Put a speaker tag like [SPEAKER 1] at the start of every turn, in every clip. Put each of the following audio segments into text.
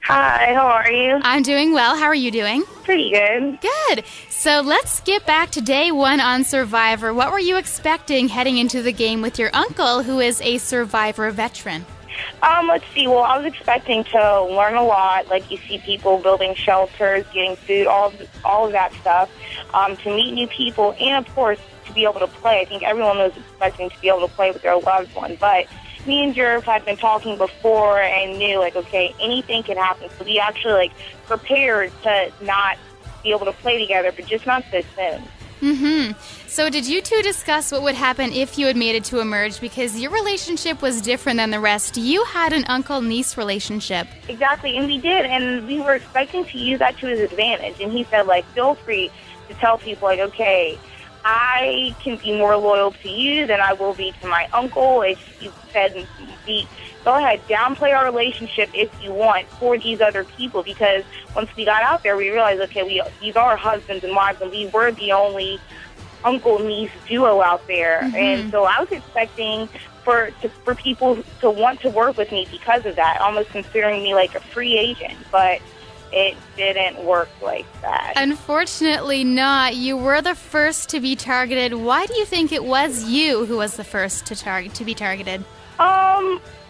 [SPEAKER 1] Hi, how are you?
[SPEAKER 2] I'm doing well. How are you doing?
[SPEAKER 1] Pretty good.
[SPEAKER 2] Good. So let's get back to day one on Survivor. What were you expecting heading into the game with your uncle, who is a Survivor veteran?
[SPEAKER 1] Let's see. Well, I was expecting to learn a lot. Like, you see people building shelters, getting food, all of that stuff, to meet new people, and, of course, to be able to play. I think everyone was expecting to be able to play with their loved one. But me and Jerv had been talking before and knew, like, okay, anything can happen. So we actually, like, prepared to not be able to play together, but just not so soon.
[SPEAKER 2] Mm-hmm. So did you two discuss what would happen if you had made it to emerge? Because your relationship was different than the rest. You had an uncle-niece relationship.
[SPEAKER 1] Exactly, and we did, and we were expecting to use that to his advantage. And he said, like, feel free to tell people, like, okay, I can be more loyal to you than I will be to my uncle. If you said, go ahead, downplay our relationship if you want for these other people, because once we got out there, we realized, okay, these are husbands and wives, and we were the only uncle-niece duo out there. Mm-hmm. And so I was expecting for people to want to work with me because of that, almost considering me like a free agent, but it didn't work like that.
[SPEAKER 2] Unfortunately not. You were the first to be targeted. Why do you think it was you who was the first to be targeted?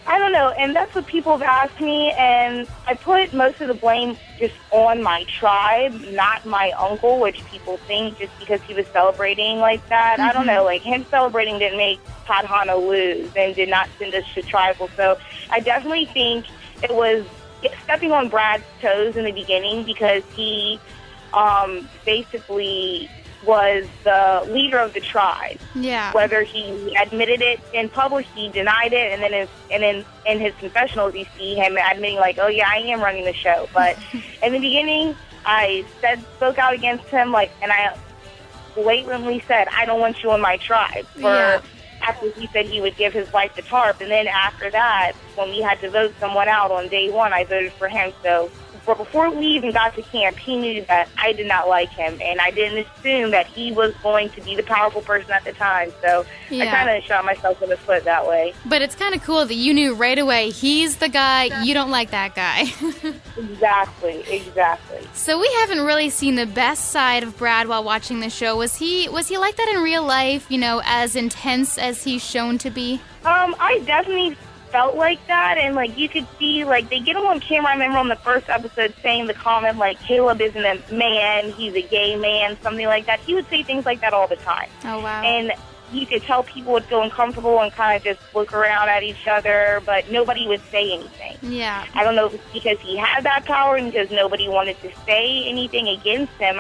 [SPEAKER 1] I don't know, and that's what people have asked me, and I put most of the blame just on my tribe, not my uncle, which people think just because he was celebrating like that. Mm-hmm. I don't know, like, him celebrating didn't make Tadhana lose and did not send us to tribal, so I definitely think it was stepping on Brad's toes in the beginning, because he basically was the leader of the tribe.
[SPEAKER 2] Yeah.
[SPEAKER 1] Whether he admitted it in public, he denied it, and then in his confessionals, you see him admitting, like, "Oh yeah, I am running the show." But in the beginning, I spoke out against him, like, and I blatantly said, "I don't want you on my tribe." After he said he would give his wife the tarp, and then after that, when we had to vote someone out on day one, I voted for him. So. But before we even got to camp, he knew that I did not like him, and I didn't assume that he was going to be the powerful person at the time. So I kind of shot myself in the foot that way.
[SPEAKER 2] But it's kind of cool that you knew right away, he's the guy, you don't like that guy.
[SPEAKER 1] Exactly.
[SPEAKER 2] So we haven't really seen the best side of Brad while watching the show. Was he like that in real life, as intense as he's shown to be?
[SPEAKER 1] I definitely felt like that, and like you could see, like, they get him on camera. I remember on the first episode saying the comment, like, Caleb isn't a man, he's a gay man, something like that. He would say things like that all the time.
[SPEAKER 2] Oh, wow.
[SPEAKER 1] And you could tell people would feel uncomfortable and kind of just look around at each other, but nobody would say anything.
[SPEAKER 2] Yeah.
[SPEAKER 1] I don't know if it's because he had that power and because nobody wanted to say anything against him.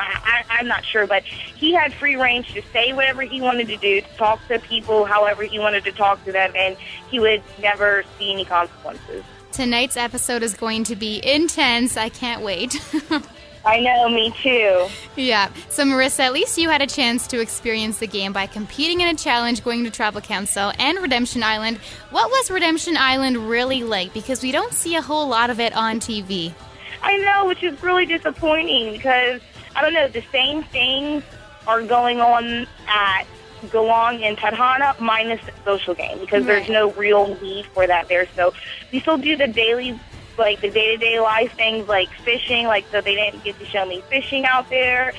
[SPEAKER 1] I'm not sure, but he had free range to say whatever he wanted to do, to talk to people however he wanted to talk to them, and he would never see any consequences.
[SPEAKER 2] Tonight's episode is going to be intense. I can't wait.
[SPEAKER 1] I know, me too.
[SPEAKER 2] Yeah. So, Marissa, at least you had a chance to experience the game by competing in a challenge, going to Tribal Council and Redemption Island. What was Redemption Island really like? Because we don't see a whole lot of it on TV.
[SPEAKER 1] I know, which is really disappointing because, I don't know, the same things are going on at Galong and Tadhana minus the social game, because there's no real need for that there. So we still do the daily, like the day-to-day life things, like fishing, like, so they didn't get to show me fishing out there,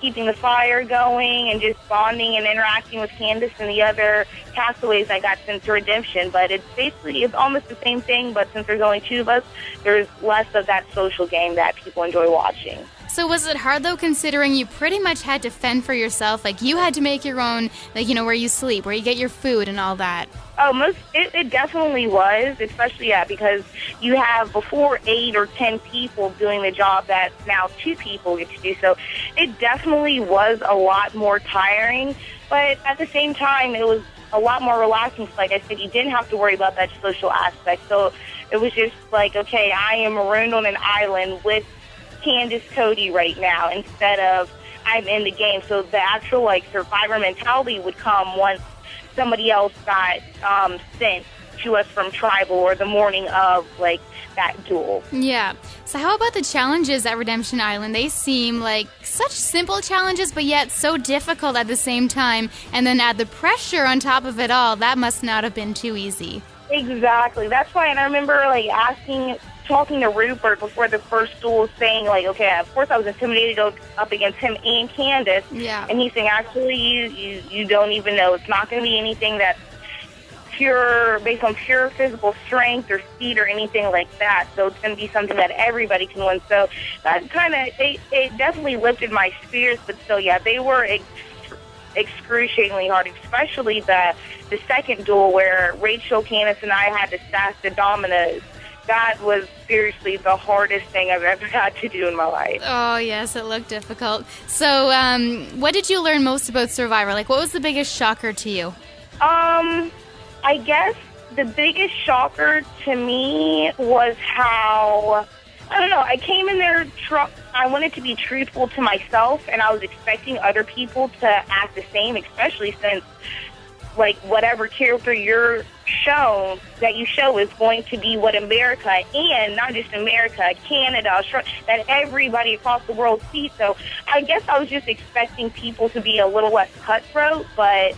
[SPEAKER 1] keeping the fire going, and just bonding and interacting with Candace and the other castaways I got sent to Redemption. But it's almost the same thing, but since there's only two of us, there's less of that social game that people enjoy watching.
[SPEAKER 2] So was it hard, though, considering you pretty much had to fend for yourself? Like, you had to make your own, like, where you sleep, where you get your food and all that.
[SPEAKER 1] Oh, it definitely was, especially, because you have before 8 or 10 people doing the job that now 2 people get to do. So it definitely was a lot more tiring, but at the same time, it was a lot more relaxing. Like I said, you didn't have to worry about that social aspect. So it was just like, okay, I am marooned on an island with Candace Cody right now instead of I'm in the game. So the actual, like, survivor mentality would come once somebody else got sent to us from tribal, or the morning of, like, that duel.
[SPEAKER 2] Yeah. So how about the challenges at Redemption Island? They seem like such simple challenges, but yet so difficult at the same time. And then add the pressure on top of it all. That must not have been too easy.
[SPEAKER 1] Exactly. That's why, and I remember, like, asking talking to Rupert before the first duel, saying, like, okay, of course I was intimidated to go up against him and Candace.
[SPEAKER 2] Yeah.
[SPEAKER 1] And he's saying, actually, you don't even know. It's not going to be anything that's pure, based on pure physical strength or speed or anything like that. So it's going to be something that everybody can win. So that kind of, it definitely lifted my spirits. But still, yeah, they were excruciatingly hard, especially the second duel where Rachel, Candace, and I had to stack the dominoes. That was seriously the hardest thing I've ever had to do in my life.
[SPEAKER 2] Oh, yes, it looked difficult. So what did you learn most about Survivor? Like, what was the biggest shocker to you?
[SPEAKER 1] I guess the biggest shocker to me was how, I don't know, I came in there, I wanted to be truthful to myself, and I was expecting other people to act the same, especially since, like, whatever character you're shown, that you show is going to be what America, and not just America, Canada, Australia, that everybody across the world sees. So I guess I was just expecting people to be a little less cutthroat, but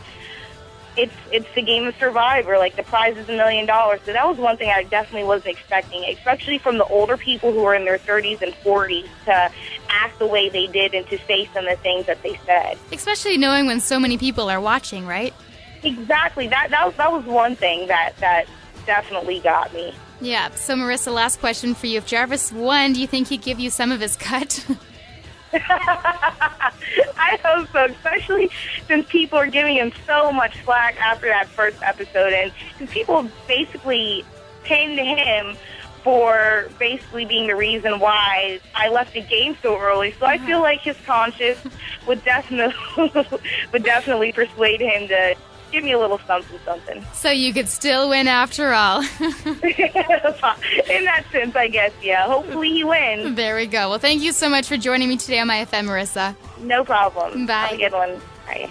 [SPEAKER 1] it's the game of Survivor. Like, the prize is $1 million. So that was one thing I definitely wasn't expecting, especially from the older people who are in their 30s and 40s to act the way they did and to say some of the things that they said.
[SPEAKER 2] Especially knowing when so many people are watching, right?
[SPEAKER 1] Exactly. That was one thing that definitely got me.
[SPEAKER 2] Yeah. So, Marissa, last question for you. If Jarvis won, do you think he'd give you some of his cut?
[SPEAKER 1] I hope so, especially since people are giving him so much flack after that first episode, and because people basically pinned him for basically being the reason why I left the game so early. So I feel like his conscience would definitely persuade him to give me a little something. So
[SPEAKER 2] you could still win after all.
[SPEAKER 1] In that sense, I guess, yeah. Hopefully he wins.
[SPEAKER 2] There we go. Well, thank you so much for joining me today on myFM, Marissa.
[SPEAKER 1] No problem.
[SPEAKER 2] Bye.
[SPEAKER 1] Have a good one. Bye.